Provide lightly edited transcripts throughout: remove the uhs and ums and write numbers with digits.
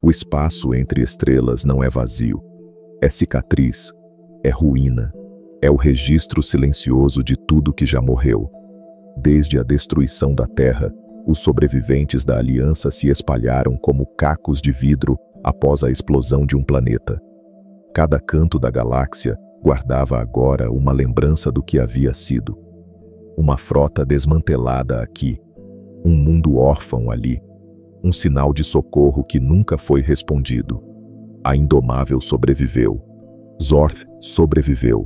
O espaço entre estrelas não é vazio. É cicatriz, é ruína, é o registro silencioso de tudo que já morreu. Desde a destruição da Terra, os sobreviventes da Aliança se espalharam como cacos de vidro após a explosão de um planeta. Cada canto da galáxia guardava agora uma lembrança do que havia sido. Uma frota desmantelada aqui, um mundo órfão ali, um sinal de socorro que nunca foi respondido. A Indomável sobreviveu. Zorth sobreviveu.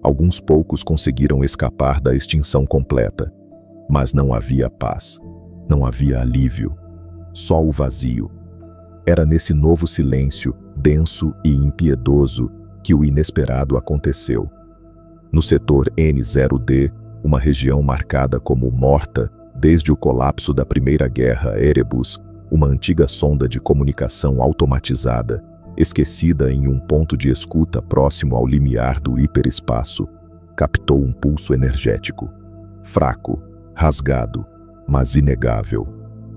Alguns poucos conseguiram escapar da extinção completa. Mas não havia paz. Não havia alívio. Só o vazio. Era nesse novo silêncio, denso e impiedoso, que o inesperado aconteceu. No setor N0D, uma região marcada como morta desde o colapso da Primeira Guerra Erebus, uma antiga sonda de comunicação automatizada, esquecida em um ponto de escuta próximo ao limiar do hiperespaço, captou um pulso energético. Fraco, rasgado, mas inegável.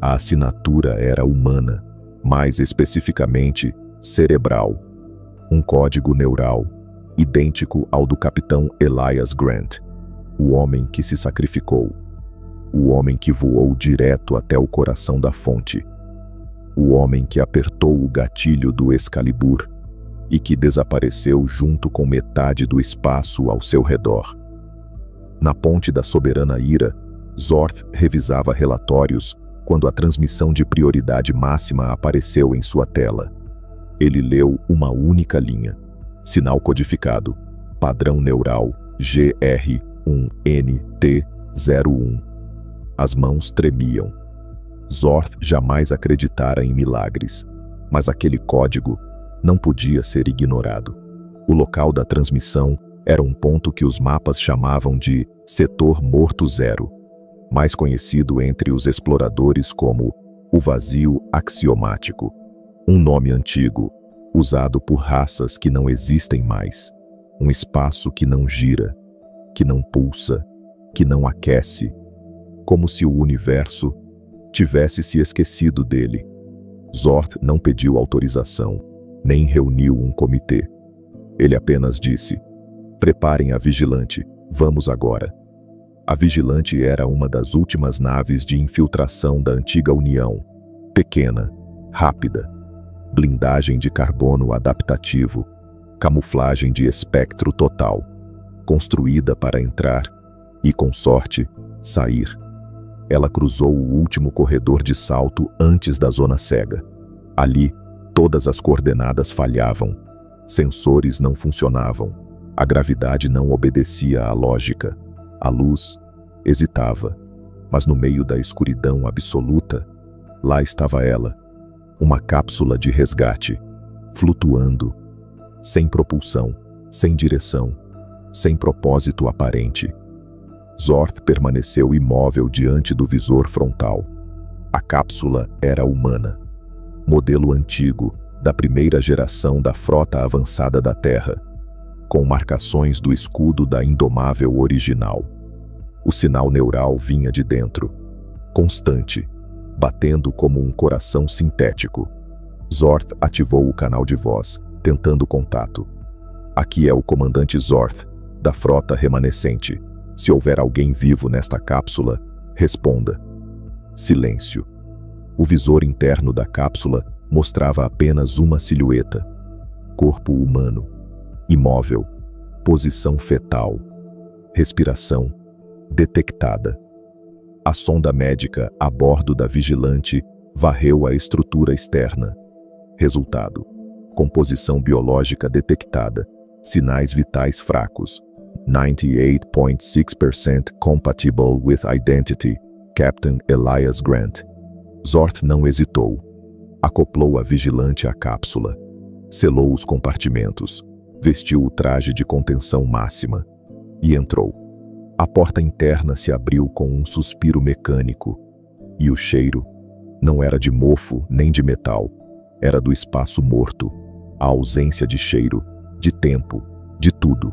A assinatura era humana, mais especificamente cerebral. Um código neural, idêntico ao do capitão Elias Grant, o homem que se sacrificou, o homem que voou direto até o coração da fonte, o homem que apertou o gatilho do Excalibur e que desapareceu junto com metade do espaço ao seu redor. Na ponte da soberana ira, Zorth revisava relatórios quando a transmissão de prioridade máxima apareceu em sua tela. Ele leu uma única linha. Sinal codificado. Padrão neural GR1NT01. As mãos tremiam. Zorth jamais acreditara em milagres, mas aquele código não podia ser ignorado. O local da transmissão era um ponto que os mapas chamavam de Setor Morto Zero, mais conhecido entre os exploradores como o Vazio Axiomático, um nome antigo, usado por raças que não existem mais, um espaço que não gira, que não pulsa, que não aquece, como se o universo tivesse se esquecido dele. Zorth não pediu autorização, nem reuniu um comitê. Ele apenas disse: "Preparem a Vigilante, vamos agora." A Vigilante era uma das últimas naves de infiltração da antiga União, pequena, rápida, blindagem de carbono adaptativo, camuflagem de espectro total, construída para entrar e, com sorte, sair. Ela cruzou o último corredor de salto antes da zona cega. Ali, todas as coordenadas falhavam, sensores não funcionavam, a gravidade não obedecia à lógica, a luz hesitava, mas no meio da escuridão absoluta, lá estava ela, uma cápsula de resgate, flutuando, sem propulsão, sem direção, sem propósito aparente. Zorth permaneceu imóvel diante do visor frontal. A cápsula era humana, modelo antigo, da primeira geração da frota avançada da Terra, com marcações do escudo da Indomável original. O sinal neural vinha de dentro, constante, batendo como um coração sintético. Zorth ativou o canal de voz, tentando contato. "Aqui é o comandante Zorth, da frota remanescente. Se houver alguém vivo nesta cápsula, responda." Silêncio. O visor interno da cápsula mostrava apenas uma silhueta. Corpo humano, imóvel, posição fetal, respiração detectada. A sonda médica a bordo da Vigilante varreu a estrutura externa. Resultado: composição biológica detectada, sinais vitais fracos, 98.6% compatible with identity, Captain Elias Grant. Zorth não hesitou. Acoplou a Vigilante à cápsula, selou os compartimentos, vestiu o traje de contenção máxima e entrou. A porta interna se abriu com um suspiro mecânico, e o cheiro não era de mofo nem de metal, era do espaço morto, a ausência de cheiro, de tempo, de tudo.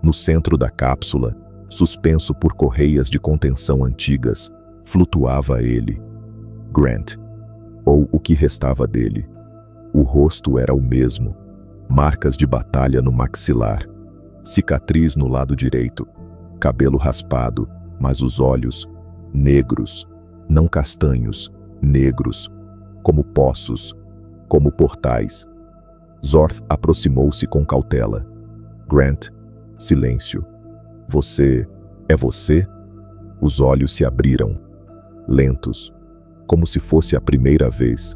No centro da cápsula, suspenso por correias de contenção antigas, flutuava ele, Grant, ou o que restava dele, rosto era o mesmo, marcas de batalha no maxilar, cicatriz no lado direito, cabelo raspado, mas os olhos negros, não castanhos, negros, como poços, como portais. Zorth aproximou-se com cautela. Grant, silêncio. Você, é você? Os olhos se abriram, lentos, como se fosse a primeira vez.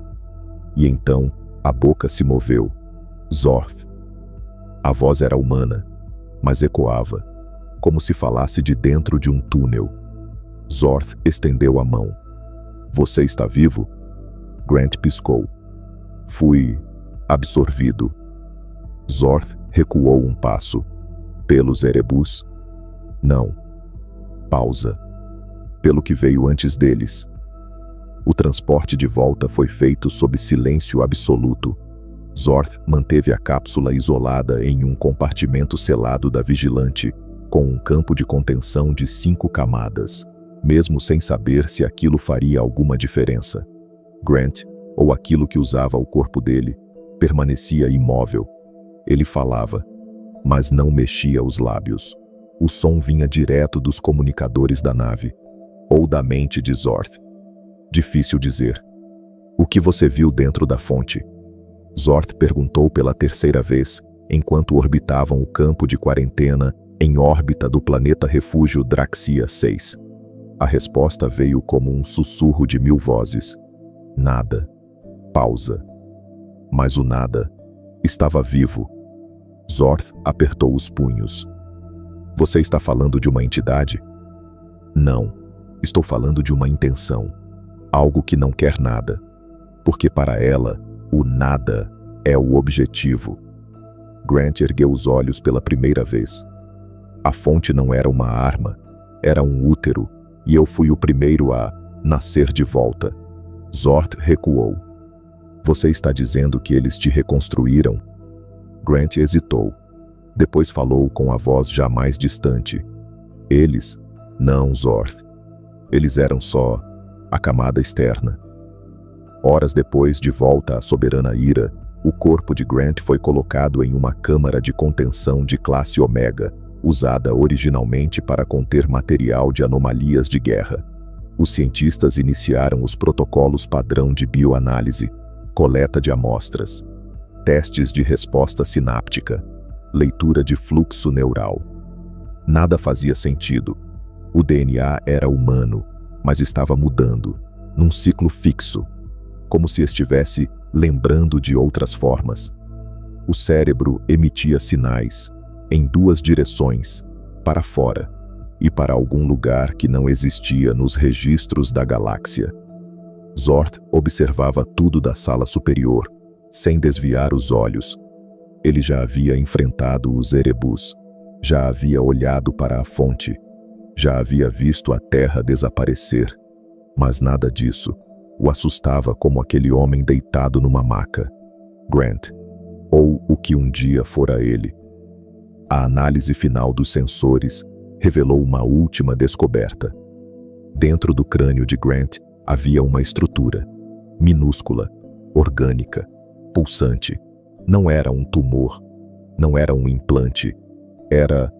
E então, a boca se moveu. Zorth. A voz era humana, mas ecoava, como se falasse de dentro de um túnel. Zorth estendeu a mão. Você está vivo? Grant piscou. Fui absorvido. Zorth recuou um passo. Pelos Erebus? Não. Pausa. Pelo que veio antes deles. O transporte de volta foi feito sob silêncio absoluto. Zorth manteve a cápsula isolada em um compartimento selado da Vigilante, com um campo de contenção de 5 camadas, mesmo sem saber se aquilo faria alguma diferença. Grant, ou aquilo que usava o corpo dele, permanecia imóvel. Ele falava, mas não mexia os lábios. O som vinha direto dos comunicadores da nave, ou da mente de Zorth. Difícil dizer. O que você viu dentro da fonte? Zorth perguntou pela terceira vez, enquanto orbitavam o campo de quarentena em órbita do planeta refúgio Draxia 6. A resposta veio como um sussurro de 1000 vozes. Nada. Pausa. Mas o nada estava vivo. Zorth apertou os punhos. Você está falando de uma entidade? Não. Estou falando de uma intenção. Algo que não quer nada. Porque para ela, o nada é o objetivo. Grant ergueu os olhos pela primeira vez. A fonte não era uma arma, era um útero, e eu fui o primeiro a nascer de volta. Zorth recuou. Você está dizendo que eles te reconstruíram? Grant hesitou. Depois falou com a voz já mais distante. Eles? Não, Zorth. Eles eram só a camada externa. Horas depois, de volta à soberana Ira, o corpo de Grant foi colocado em uma câmara de contenção de classe Omega, usada originalmente para conter material de anomalias de guerra. Os cientistas iniciaram os protocolos padrão de bioanálise, coleta de amostras, testes de resposta sináptica, leitura de fluxo neural. Nada fazia sentido. O DNA era humano, mas estava mudando, num ciclo fixo, como se estivesse lembrando de outras formas. O cérebro emitia sinais, em 2 direções, para fora e para algum lugar que não existia nos registros da galáxia. Zorth observava tudo da sala superior, sem desviar os olhos. Ele já havia enfrentado os Erebus, já havia olhado para a fonte, já havia visto a Terra desaparecer, mas nada disso o assustava como aquele homem deitado numa maca. Grant, ou o que um dia fora ele. A análise final dos sensores revelou uma última descoberta. Dentro do crânio de Grant havia uma estrutura, minúscula, orgânica, pulsante. Não era um tumor, não era um implante, era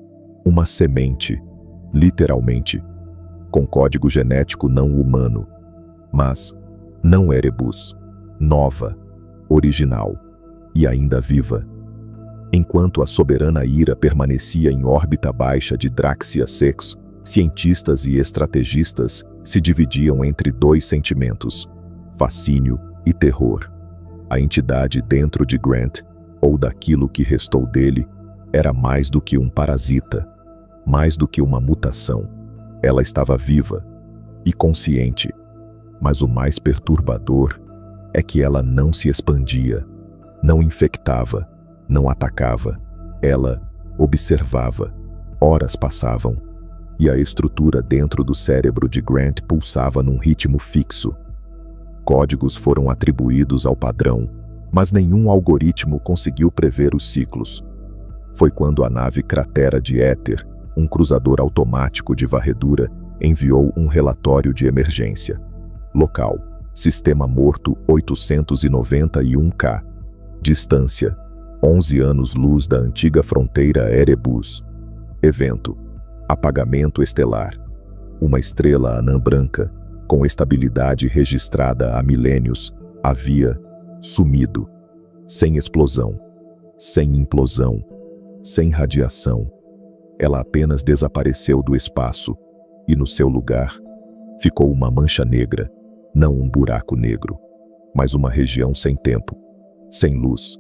uma semente, literalmente, com código genético não humano, mas não Erebus, nova, original e ainda viva. Enquanto a soberana Ira permanecia em órbita baixa de Draxia 6, cientistas e estrategistas se dividiam entre 2 sentimentos, fascínio e terror. A entidade dentro de Grant, ou daquilo que restou dele, era mais do que um parasita, mais do que uma mutação. Ela estava viva e consciente, mas o mais perturbador é que ela não se expandia, não infectava, não atacava. Ela observava. Horas passavam, e a estrutura dentro do cérebro de Grant pulsava num ritmo fixo. Códigos foram atribuídos ao padrão, mas nenhum algoritmo conseguiu prever os ciclos. Foi quando a nave Cratera de Éter, um cruzador automático de varredura, enviou um relatório de emergência. Local: Sistema Morto 891K. Distância: 11 anos-luz da antiga fronteira Erebus. Evento: apagamento estelar. Uma estrela anã branca, com estabilidade registrada há milênios, havia sumido. Sem explosão, sem implosão, sem radiação. Ela apenas desapareceu do espaço, e no seu lugar ficou uma mancha negra, não um buraco negro, mas uma região sem tempo, sem luz.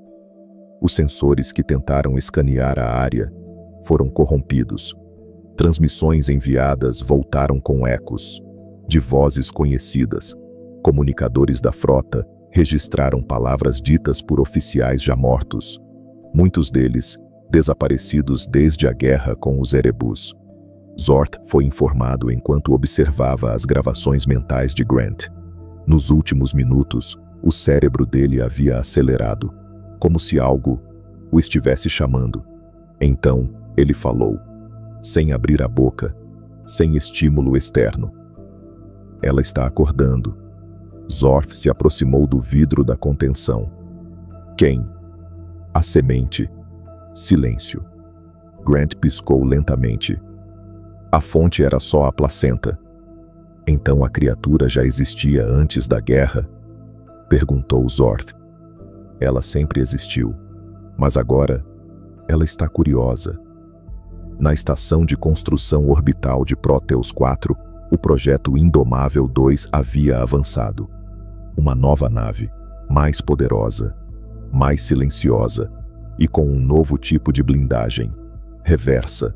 Os sensores que tentaram escanear a área foram corrompidos. Transmissões enviadas voltaram com ecos de vozes conhecidas. Comunicadores da frota registraram palavras ditas por oficiais já mortos, muitos deles desaparecidos desde a guerra com os Erebus. Zord foi informado enquanto observava as gravações mentais de Grant. Nos últimos minutos, o cérebro dele havia acelerado, como se algo o estivesse chamando. Então, ele falou, sem abrir a boca, sem estímulo externo. Ela está acordando. Zord se aproximou do vidro da contenção. Quem? A semente. Silêncio. Grant piscou lentamente. A fonte era só a placenta. Então a criatura já existia antes da guerra? Perguntou Zord. Ela sempre existiu, mas agora ela está curiosa. Na estação de construção orbital de Proteus 4, o projeto Indomável 2 havia avançado. Uma nova nave, mais poderosa, mais silenciosa e com um novo tipo de blindagem, reversa.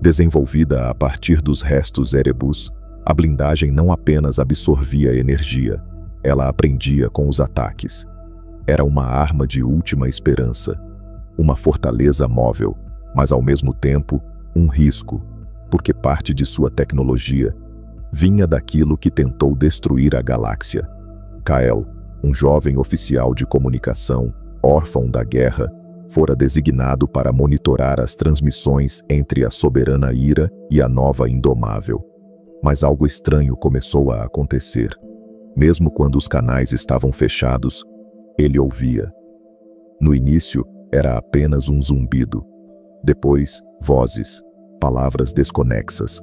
Desenvolvida a partir dos restos Erebus, a blindagem não apenas absorvia energia, ela aprendia com os ataques. Era uma arma de última esperança, uma fortaleza móvel, mas ao mesmo tempo um risco, porque parte de sua tecnologia vinha daquilo que tentou destruir a galáxia. Kael, um jovem oficial de comunicação, órfão da guerra, fora designado para monitorar as transmissões entre a soberana Ira e a nova Indomável. Mas algo estranho começou a acontecer. Mesmo quando os canais estavam fechados, ele ouvia. No início, era apenas um zumbido. Depois, vozes, palavras desconexas,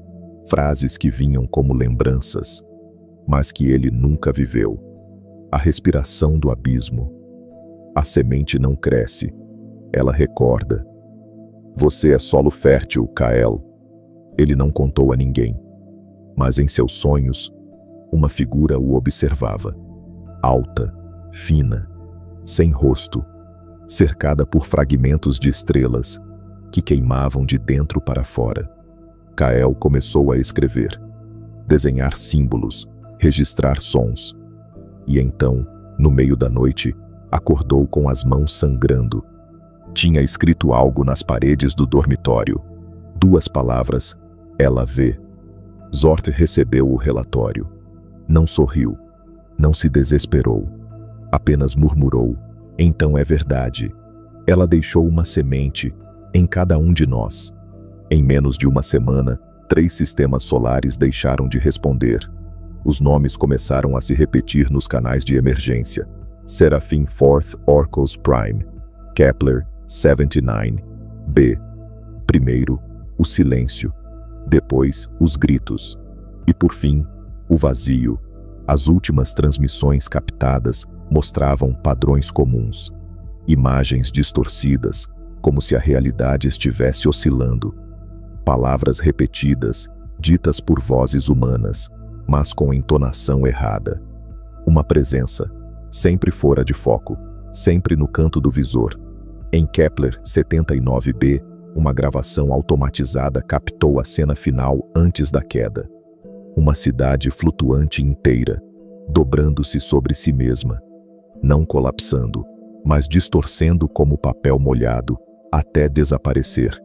frases que vinham como lembranças, mas que ele nunca viveu. A respiração do abismo. A semente não cresce. Ela recorda. Você é solo fértil, Kael. Ele não contou a ninguém. Mas em seus sonhos, uma figura o observava. Alta, fina, sem rosto, cercada por fragmentos de estrelas que queimavam de dentro para fora. Kael começou a escrever, desenhar símbolos, registrar sons. E então, no meio da noite, acordou com as mãos sangrando. Tinha escrito algo nas paredes do dormitório. 2 palavras, ela vê. Zord recebeu o relatório. Não sorriu, não se desesperou, apenas murmurou, então é verdade. Ela deixou uma semente em cada um de nós. Em menos de uma semana, 3 sistemas solares deixaram de responder. Os nomes começaram a se repetir nos canais de emergência. Seraphim Fourth Orcus Prime, Kepler 79b. Primeiro, o silêncio. Depois, os gritos. E por fim, o vazio. As últimas transmissões captadas mostravam padrões comuns. Imagens distorcidas, como se a realidade estivesse oscilando. Palavras repetidas, ditas por vozes humanas, mas com entonação errada. Uma presença, sempre fora de foco, sempre no canto do visor. Em Kepler 79b, uma gravação automatizada captou a cena final antes da queda. Uma cidade flutuante inteira, dobrando-se sobre si mesma, não colapsando, mas distorcendo como papel molhado, até desaparecer.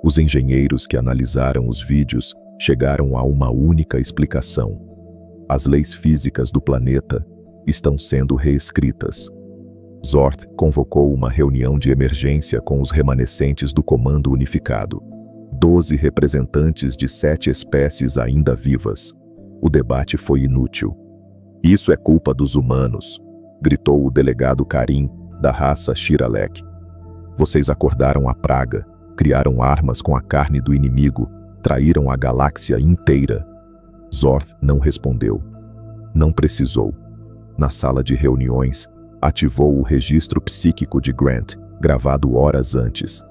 Os engenheiros que analisaram os vídeos chegaram a uma única explicação. As leis físicas do planeta estão sendo reescritas. Zord convocou uma reunião de emergência com os remanescentes do Comando Unificado. 12 representantes de 7 espécies ainda vivas. O debate foi inútil. Isso é culpa dos humanos, gritou o delegado Karim, da raça Shiralek. Vocês acordaram a praga, criaram armas com a carne do inimigo, traíram a galáxia inteira. Zorth não respondeu. Não precisou. Na sala de reuniões, ativou o registro psíquico de Grant, gravado horas antes.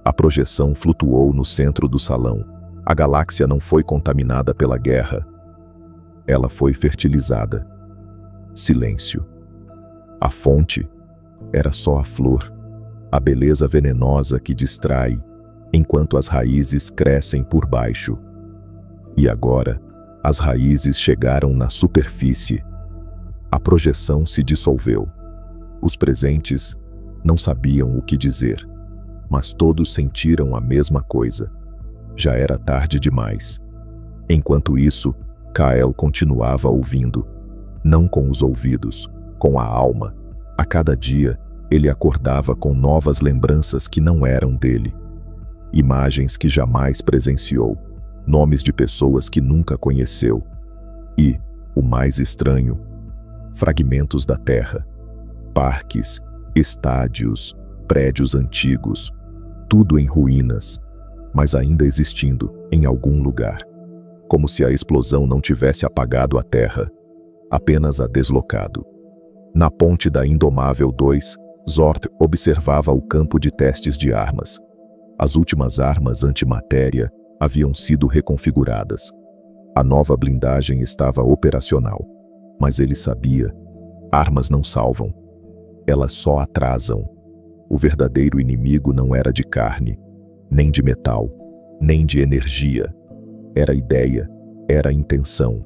A projeção flutuou no centro do salão. A galáxia não foi contaminada pela guerra. Ela foi fertilizada. Silêncio. A fonte era só a flor, a beleza venenosa que distrai, enquanto as raízes crescem por baixo. E agora, as raízes chegaram na superfície. A projeção se dissolveu. Os presentes não sabiam o que dizer, mas todos sentiram a mesma coisa. Já era tarde demais. Enquanto isso, Kael continuava ouvindo, não com os ouvidos, com a alma. A cada dia, ele acordava com novas lembranças que não eram dele. Imagens que jamais presenciou, nomes de pessoas que nunca conheceu. E, o mais estranho, fragmentos da terra. Parques, estádios, prédios antigos, tudo em ruínas, mas ainda existindo em algum lugar. Como se a explosão não tivesse apagado a terra, apenas a deslocado. Na ponte da Indomável 2, Zorth observava o campo de testes de armas. As últimas armas antimatéria haviam sido reconfiguradas. A nova blindagem estava operacional, mas ele sabia: armas não salvam. Elas só atrasam. O verdadeiro inimigo não era de carne, nem de metal, nem de energia. Era ideia, era intenção,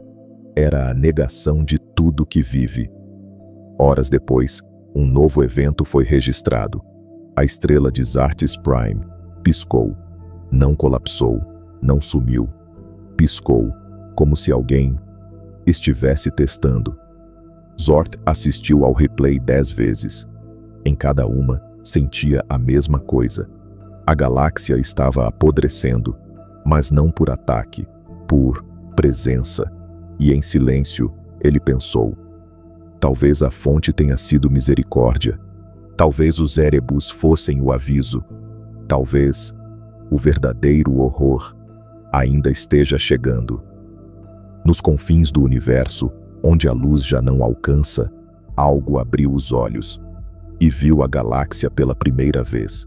era a negação de tudo que vive. Horas depois, um novo evento foi registrado. A estrela de Zartis Prime piscou. Não colapsou, não sumiu. Piscou, como se alguém estivesse testando. Zorth assistiu ao replay 10 vezes. Em cada uma, sentia a mesma coisa. A galáxia estava apodrecendo, mas não por ataque, por presença. E em silêncio, ele pensou: talvez a fonte tenha sido misericórdia. Talvez os Erebus fossem o aviso. Talvez o verdadeiro horror ainda esteja chegando. Nos confins do universo, onde a luz já não alcança, algo abriu os olhos e viu a galáxia pela primeira vez.